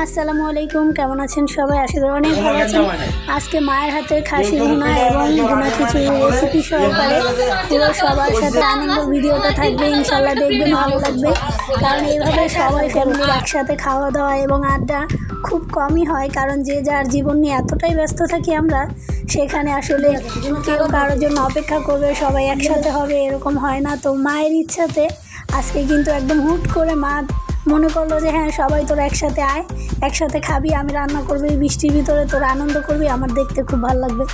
আসসালামু আলাইকুম, কেমন আছেন সবাই? আশা করি অনেক ভালো আছেন। আজকে মায়ের হাতের খাসি ভুনা এবং ভুনা খিচুড়ি রেসিপি সহকারে পুরো সবার সাথে আনন্দ ভিডিওটা থাকবে, ইনশাল্লাহ দেখবেন ভালো লাগবে। কারণ এইভাবে সবাই ফ্যামিলির একসাথে খাওয়া দাওয়া এবং আড্ডা খুব কমই হয়, কারণ যে যার জীবন নিয়ে এতটাই ব্যস্ত থাকি আমরা, সেখানে আসলে কেউ কারোর জন্য অপেক্ষা করবে, সবাই একসাথে হবে এরকম হয় না। তো মায়ের ইচ্ছাতে আজকে কিন্তু একদম হুট করে মা মনে করলো যে হ্যাঁ সবাই তোরা একসাথে আয়, একসাথে খাবি, আমি রান্না করবি, বৃষ্টির ভিতরে তোরা আনন্দ করবি, আমার দেখতে খুব ভালো লাগবে।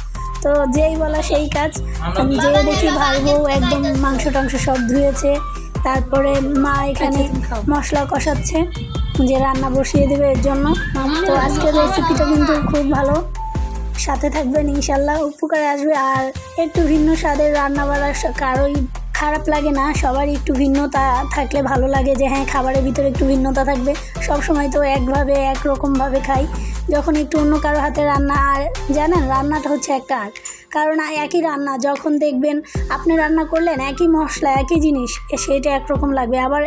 তো যেই বলা সেই কাজ, যে দেখি ভাই বউ একদম মাংস টাংস সব ধুয়েছে, তারপরে মা এখানে মশলা কষাচ্ছে যে রান্না বসিয়ে দেবে এর জন্য। তো আজকের রেসিপিটা কিন্তু খুব ভালো, সাথে থাকবেন ইনশাল্লাহ, উপকারে আসবে। আর একটু ভিন্ন স্বাদের রান্না বাড়ার কারোই খারাপ লাগে না, সবারই একটু ভিন্নতা থাকলে ভালো লাগে, যে হ্যাঁ খাবারের ভিতরে একটু ভিন্নতা থাকবে। সব সময় তো একভাবে একরকমভাবে খাই, যখন একটু অন্য কারো হাতে রান্না। আর জানেন, রান্নাটা হচ্ছে একটা আর্ট, কারণ একই রান্না যখন দেখবেন আপনি রান্না করলেন, একই মশলা একই জিনিস, সেইটা একরকম লাগবে। আবার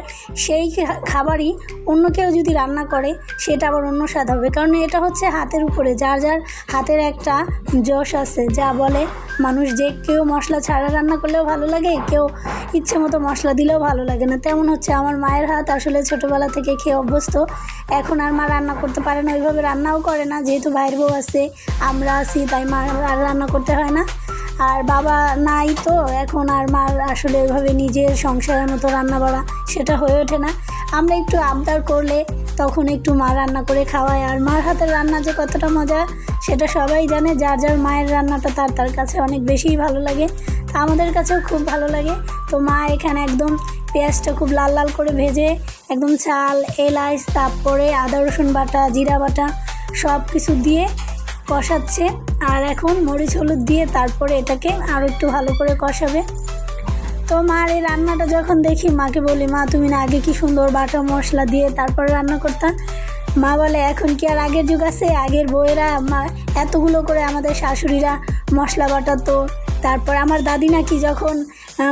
সেই খাবারই অন্য কেউ যদি রান্না করে, সেটা আবার অন্য স্বাদ হবে, কারণ এটা হচ্ছে হাতের উপরে, যার যার হাতের একটা যশ আছে, যা বলে মানুষ, যে কেউ মশলা ছাড়া রান্না করলেও ভালো লাগে, কেউ ইচ্ছে মতো মশলা দিলেও ভালো লাগে না। তেমন হচ্ছে আমার মায়ের হাত, আসলে ছোটোবেলা থেকে খেয়ে অভ্যস্ত। এখন আর মা রান্না করতে পারে না, ওইভাবে রান্নাও করে না, যেহেতু ভাইয়ের বউ আছে, আমরা আছি, তাই মা আর রান্না করতে হয় না। আর বাবা নাই, তো এখন আর মার আসলে ওইভাবে নিজের সংসারের মতো রান্না বাড়া সেটা হয়ে ওঠে না। আমরা একটু আবদার করলে তখন একটু মা রান্না করে খাওয়ায়। আর মার হাতের রান্না যে কতটা মজা সেটা সবাই জানে, যার যার মায়ের রান্নাটা তার কাছে অনেক বেশিই ভালো লাগে, তা আমাদের কাছেও খুব ভালো লাগে। তো মা এখানে একদম পেঁয়াজটা খুব লাল লাল করে ভেজে, একদম চাল, এলাচ, তারপরে আদা রসুন বাটা, জিরা বাটা সব কিছু দিয়ে কষাচ্ছে। আর এখন মরিচ হলুদ দিয়ে তারপরে এটাকে আরও একটু ভালো করে কষাবে। তো মার এই রান্নাটা যখন দেখি, মাকে বলি, মা তুমি না আগে কি সুন্দর বাটা মশলা দিয়ে তারপরে রান্না করতাম। মা বলে এখন কি আর আগের যুগ আছে, আগের বউয়েরা এতগুলো করে আমাদের শাশুড়িরা মশলা বাটাতো। তারপর আমার দাদি নাকি যখন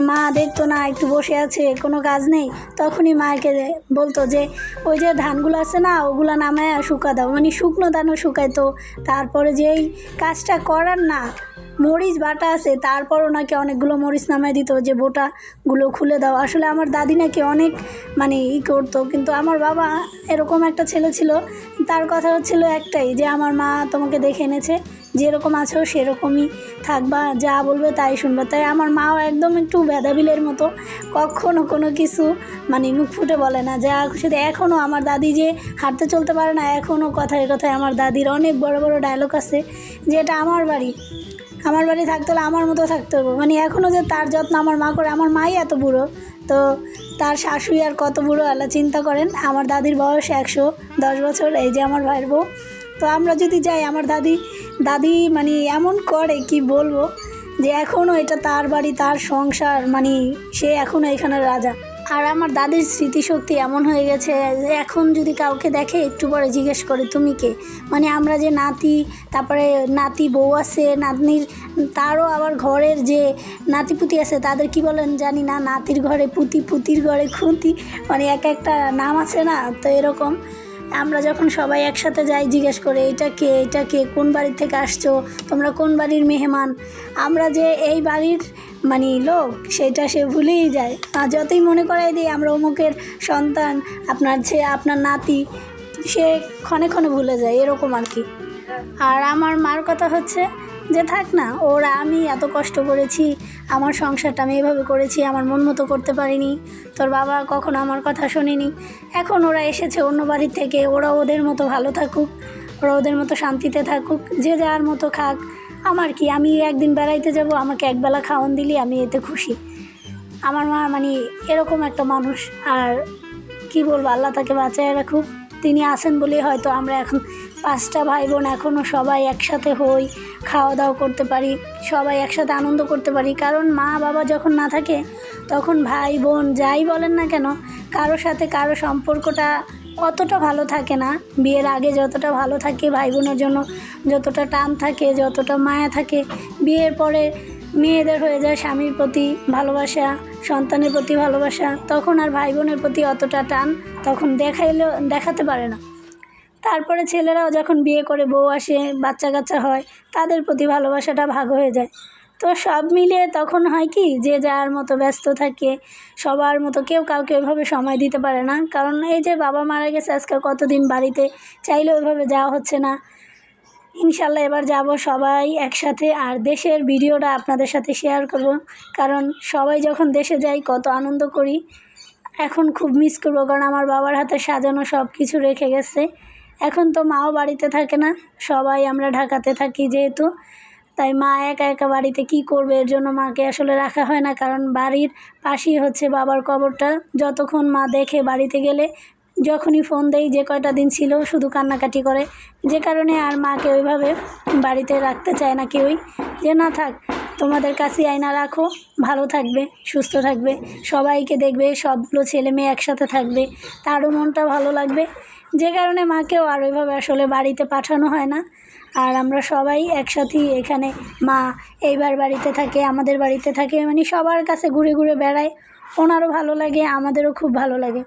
মা দেখতো না একটু বসে আছে, কোনো কাজ নেই, তখনই মাকে বলতো যে ওই যে ধানগুলো আছে না, ওগুলো নামায় শুকা দাও, মানে শুকনো ধানও শুকাইতো। তারপরে যেই কাজটা করার না, মরিচ বাটা আছে, তারপরও নাকি অনেকগুলো মরিচ নামায় দিত, যে বোটাগুলো খুলে দাও। আসলে আমার দাদি নাকি অনেক করতো, কিন্তু আমার বাবা এরকম একটা ছেলে ছিল, তার কথা হচ্ছিল একটাই, যে আমার মা তোমাকে দেখে এনেছে, যেরকম আছো সেরকমই থাকবা, যা বলবে তাই শুনবা। তাই আমার মাও একদম একটু ভেদাবিলের মতো, কখনো কোনো কিছু মুখ ফুটে বলে না, যা খুশি। এখনও আমার দাদি যে হাঁটতে চলতে পারে না, এখনও কথায় কথায় আমার দাদির অনেক বড় বড় ডায়লগ আছে, যে এটা আমার বাড়ি থাকতে হলে আমার মতো থাকতে হবে। এখনও যে তার যত্ন আমার মা করে, আমার মাই এত বুড়ো, তো তার শাশুড়ি আর কত বুড়ো আল্লাহ চিন্তা করেন। আমার দাদির বয়স 110 বছর, এই যে আমার ভাইয়ের বউ। তো আমরা যদি যাই, আমার দাদি এমন করে কি বলবো, যে এখনও এটা তার বাড়ি, তার সংসার, সে এখনও এখানে রাজা। আর আমার দাদির স্মৃতিশক্তি এমন হয়ে গেছে যে এখন যদি কাউকে দেখে, একটু পরে জিজ্ঞেস করে তুমি কে। আমরা যে নাতি, তারপরে নাতি বউ আছে, নাতনির, তারও আবার ঘরের যে নাতিপুতি আছে, তাদের কি বলেন জানি না, নাতির ঘরে পুতি, পুতির ঘরে খুঁতি, এক একটা নাম আছে না। তো এরকম আমরা যখন সবাই একসাথে যাই, জিজ্ঞেস করে এটা কে, কোন বাড়ি থেকে আসছো, তোমরা কোন বাড়ির মেহমান। আমরা যে এই বাড়ির লোক, সেটা সে ভুলেই যায়। যতই মনে করাই দিই আমরা অমুকের সন্তান, আপনার নাতি, সে ক্ষণে ক্ষণে ভুলে যায়, এরকম আর কি। আর আমার মার কথা হচ্ছে যে থাক না, আমি এত কষ্ট করেছি, আমার সংসারটা আমি এভাবে করেছি, আমার মন মতো করতে পারিনি, তোর বাবা কখনো আমার কথা শোনেনি। এখন ওরা এসেছে অন্য বাড়ির থেকে, ওরা ওদের মতো ভালো থাকুক, ওরা ওদের মতো শান্তিতে থাকুক, যে যার মতো খাক, আমার কি, আমি একদিন বেড়াইতে যাব, আমাকে একবেলা খাওয়ান দিলি আমি এতে খুশি। আমার মা এরকম একটা মানুষ। আর কি বলবো, আল্লাহ তাকে বাঁচায় রাখুক, তিনি আছেন বলেই হয়তো আমরা এখন 5টা ভাই বোন এখনও সবাই একসাথে হই, খাওয়া দাওয়া করতে পারি, সবাই একসাথে আনন্দ করতে পারি। কারণ মা বাবা যখন না থাকে, তখন ভাই বোন যাই বলেন না কেন, কারো সাথে কারো সম্পর্কটা অতটা ভালো থাকে না। বিয়ের আগে যতটা ভালো থাকে, ভাই বোনের জন্য যতটা টান থাকে, যতটা মায়া থাকে, বিয়ের পরে মেয়েদের হয়ে যায় স্বামীর প্রতি ভালোবাসা, সন্তানের প্রতি ভালোবাসা, তখন আর ভাই বোনের প্রতি অতটা টান তখন দেখাতে পারে না। তারপরে ছেলেরাও যখন বিয়ে করে বউ আসে, বাচ্চা কাচ্চা হয়, তাদের প্রতি ভালোবাসাটা ভাগ হয়ে যায়। তো সব মিলিয়ে তখন হয় কি, যে যার মতো ব্যস্ত থাকে, সবার মতো কেউ কাউকে ওইভাবে সময় দিতে পারে না। কারণ এই যে বাবা মারা গেছে আজকে কতদিন, বাড়িতে চাইলে ওইভাবে যাওয়া হচ্ছে না। ইনশাল্লাহ এবার যাব সবাই একসাথে, আর দেশের ভিডিওটা আপনাদের সাথে শেয়ার করব। কারণ সবাই যখন দেশে যাই কত আনন্দ করি, এখন খুব মিস করবো। কারণ আমার বাবার হাতে সাজানো সব কিছু রেখে গেছে। এখন তো মাও বাড়িতে থাকে না, সবাই আমরা ঢাকাতে থাকি যেহেতু, তাই মা একা একা বাড়িতে কি করবে, এর জন্য মাকে আসলে রাখা হয় না। কারণ বাড়ির পাশেই হচ্ছে বাবার কবরটা, যতক্ষণ মা দেখে বাড়িতে গেলে, যখনই ফোন দেই যে কয়টা দিন ছিল শুধু কান্নাকাটি করে, যে কারণে আর মাকে ওইভাবে বাড়িতে রাখতে চায় না কেউই। যে না থাক, তোমাদের কাছে আয়না রাখো, ভালো থাকবে, সুস্থ থাকবে, সবাইকে দেখবে, সবগুলো ছেলে মেয়ে একসাথে থাকবে, তারও মনটা ভালো লাগবে। যে কারণে মাকেও আর ওইভাবে আসলে বাড়িতে পাঠানো হয় না। আর আমরা সবাই একসাথেই এখানে, মা এইবার বাড়িতে থাকে, আমাদের বাড়িতে থাকে, মানে সবার কাছে ঘুরে ঘুরে বেড়ায়। ওনারও ভালো লাগে, আমাদেরও খুব ভালো লাগে।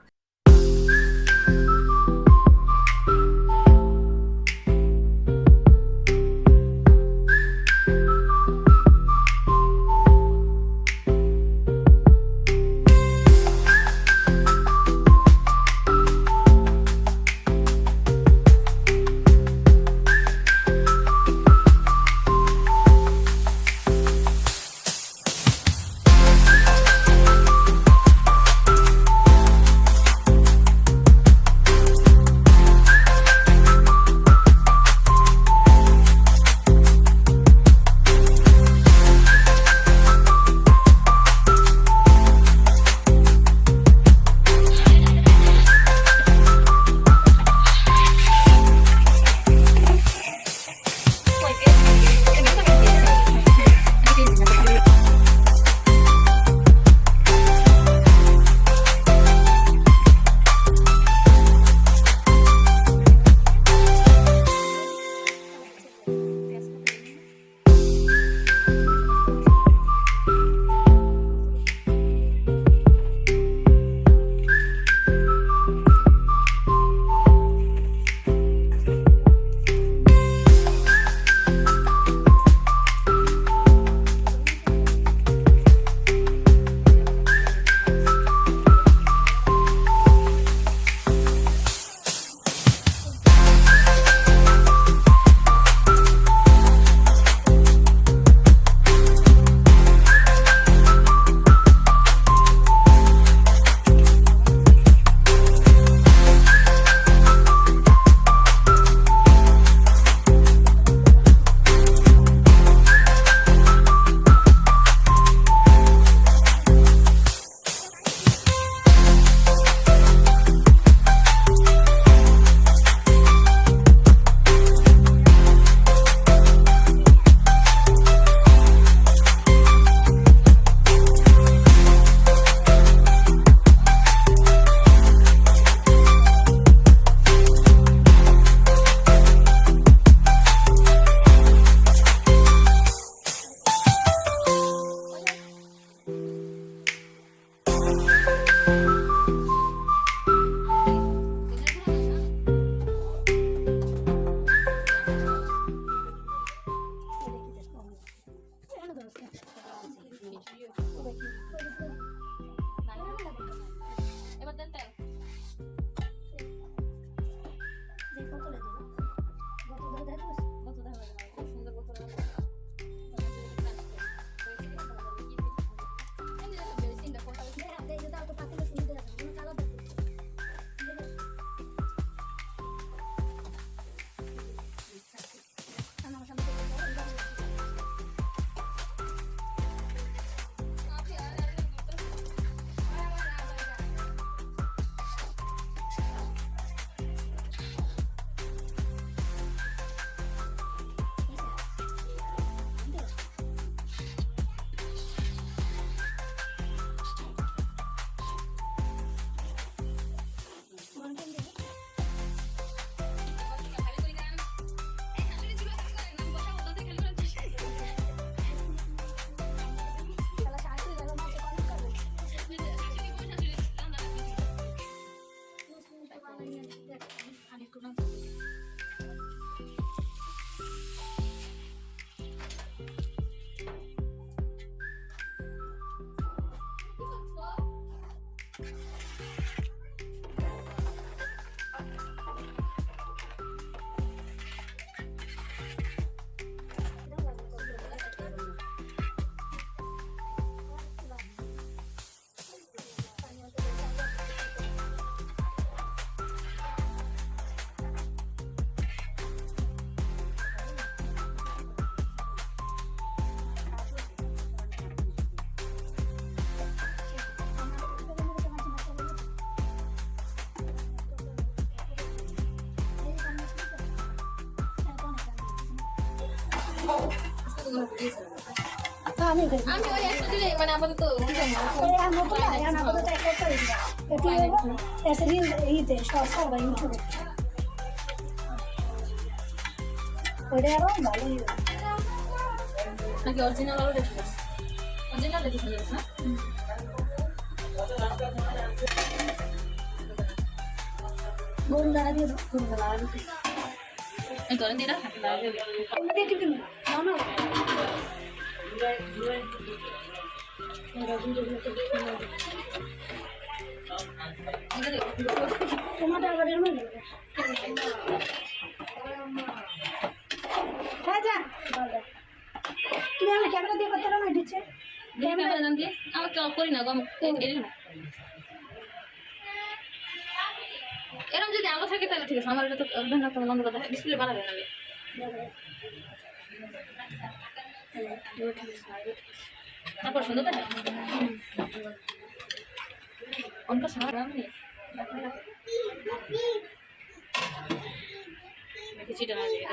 আমি আমি ওই একটা দিলে মানে আপাতত কি জানি নাকি অরিজিনাল আলো দেখতে অরিজিনাল দেখতে না এই ধরেন দিরা তোমাদের আবার এর মধ্যে হ্যাঁ যা তুমি আমি ক্যামেরা দিয়ে করতে পারো না দিচ্ছে ক্যামেরা দাম দিয়ে আমার কেউ করি না গম এরকম যদি আলো থাকে তাহলে ঠিক আছে আমার এটা তো অর্ধেক তো বন্ধ করে ডিসপ্লে বাড়াবে না তারপর সুন্দর দেখা অনকা সারা আমি কিছুটা না দিয়ে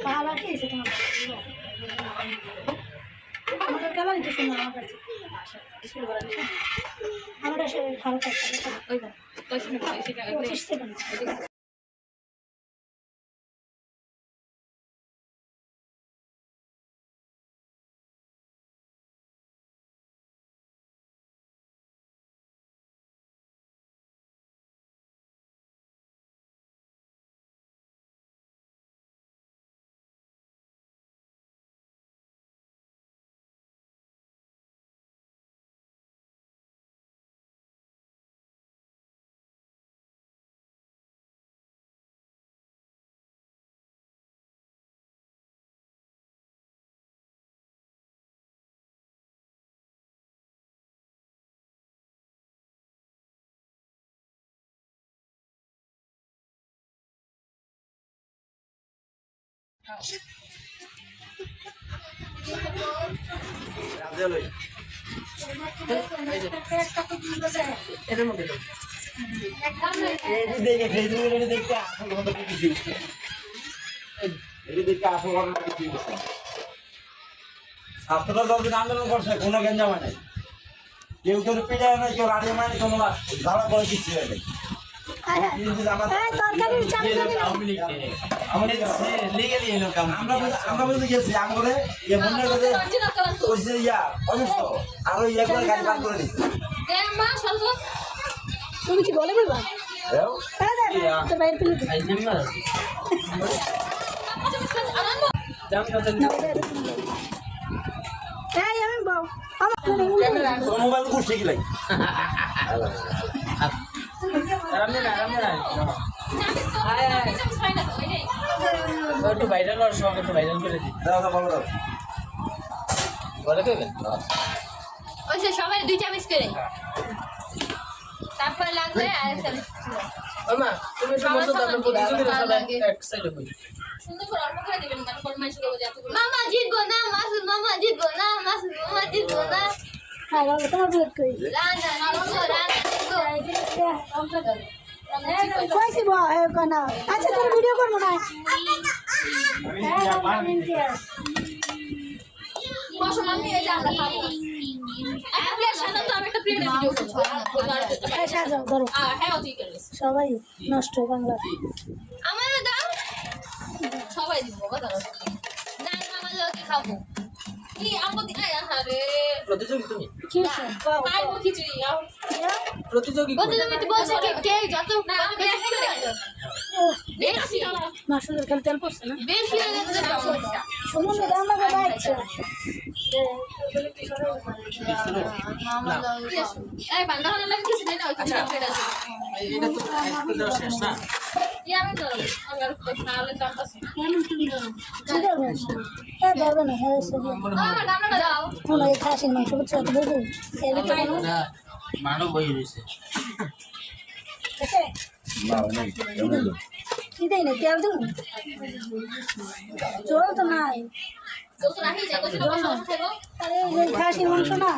কালার কি আছে তোমার আমাদের কালার কি সুন্দর আমার কাছে ডিসপ্লে বাড়াবে আমরা সে হালকা ওই না কইছি না সেটা 25 সেকেন্ড এটার মধ্যে দেখতে আসল কথা কিছু দেখতে আসল ঘটনা কিছু ছাত্ররা যতদিন আন্দোলন করছে কোনো গেঞ্জামা নেই কেউ কেউ পিটায় নাই কেউ রাড়িয়ে মানে কোনো ঝাড়া করে কিছু নেই আমরা বলতে গেছি আমাদের আরো ইয়ে করে গাড়ি পার করে দিচ্ছি তুমি কি বলে বলবা তো বাইরে ফেলে হ্যাঁ আমি বাও মোবাইল কুষ্টি কি লাগে একটু ভাইরাল হওয়ার সময় একটু ভাইরাল করে দিই দাদা বলো দাও বলে দেবেন ওই যে সবাই 2 চামচ করে তারপর লাগবে আর চামচ ও মা তুমি সমস্ত তারপর প্রতিযোগিতা সবাই এক সাইডে হই সুন্দর করে অল্প করে দিবেন মানে ফরমাইশ করব যে এতগুলো মামা জিতবো না মামা জিতবো না মামা জিতবো না হ্যাঁ বাবা তোমার বিয়ে করি রানা কইছি বল না আচ্ছা তুমি ভিডিও করবো না বসো মাম্মি এই যে আমরা খাবো একটা প্লেট সাদা তো আমি একটা প্লেটে ভিডিও করছি হ্যাঁ সাজাও ধরো হ্যাঁ ঠিক আছে সবাই নষ্ট বাংলা আমারও দাও সবাই দিব বাবা দাও না মামা লোকে খাবো কি আমদি আরে প্রতিযোগী তুমি কি খাইবো খিচুড়ি আও প্রতিযোগী প্রতিযোগিতা বলছে কে যত না আমি বেশি মাসুদের খালি তেল পড়ছে না বেশি হয়ে গেছে সমস্যা সুমন দাদা আমাকে বাইকছে এই বান্দা হলে লাগে কিছু দেয় না ওই কিছু পেট আছে এটা তো একটু দেওয়া শেষ না আমি তো আমি আর খাওয়ালে চান্তাছি ধরবে না হ্যাঁ সে আমার দামটা দাও মনে হয় খাসির মাংস বুঝছো তো বুঝো না মানব বই রয়েছে কি দেয় না তেল দেবো জল তো নাই যত রাখি যায় কত সমস্যা থাকো আরে এই খাসির মাংস না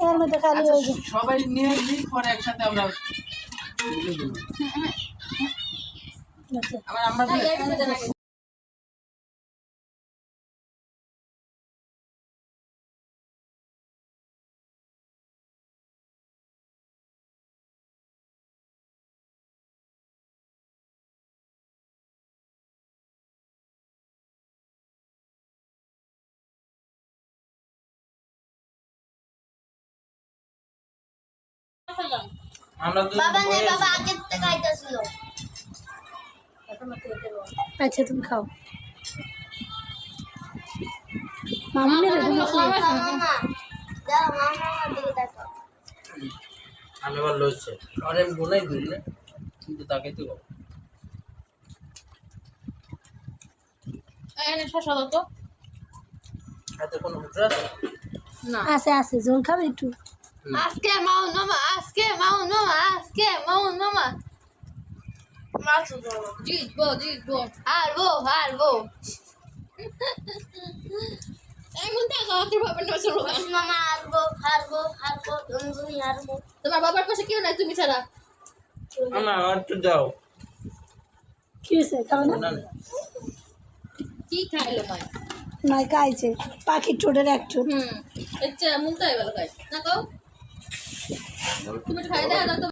এর মধ্যে খালি ওই যে সবাই নিয়ে নিই পরে একসাথে আমরা আচ্ছা আমার আমার আমরা তো বাবা নেই, বাবা আগের থেকে আইতাছিল। আচ্ছা তুমি খাও মামুনের এরকম আছে? মামা দাও, মামা দিকে দেখো। আমি আবার লইছে আরে আমি গুনাই দিই না কিন্তু তাকে তো এনে শশা দাও তো। হাতে কোনো মুদ্রা আছে না আছে আছে জল খাবে একটু আজকে মাউন মামা, আজকে মাউন মামা, আজকে মাউন মামা। জিতবো জিতবো, হারবো হারবো। এমন তো তোর বাবার নাম শুনো মামা, হারবো হারবো হারবো, তুমি হারবো। তোমার বাবার পাশে কেউ নাই তুমি ছাড়া। আমার আর একটু দাও কি হয়েছে খাবে না না না কি খাইলো মাই? নয় খাইছে পাখির ঠোঁটের এক ঠোঁট আচ্ছা মুখটাই ভালো খাই না, কও তুমি খাই দাও তো।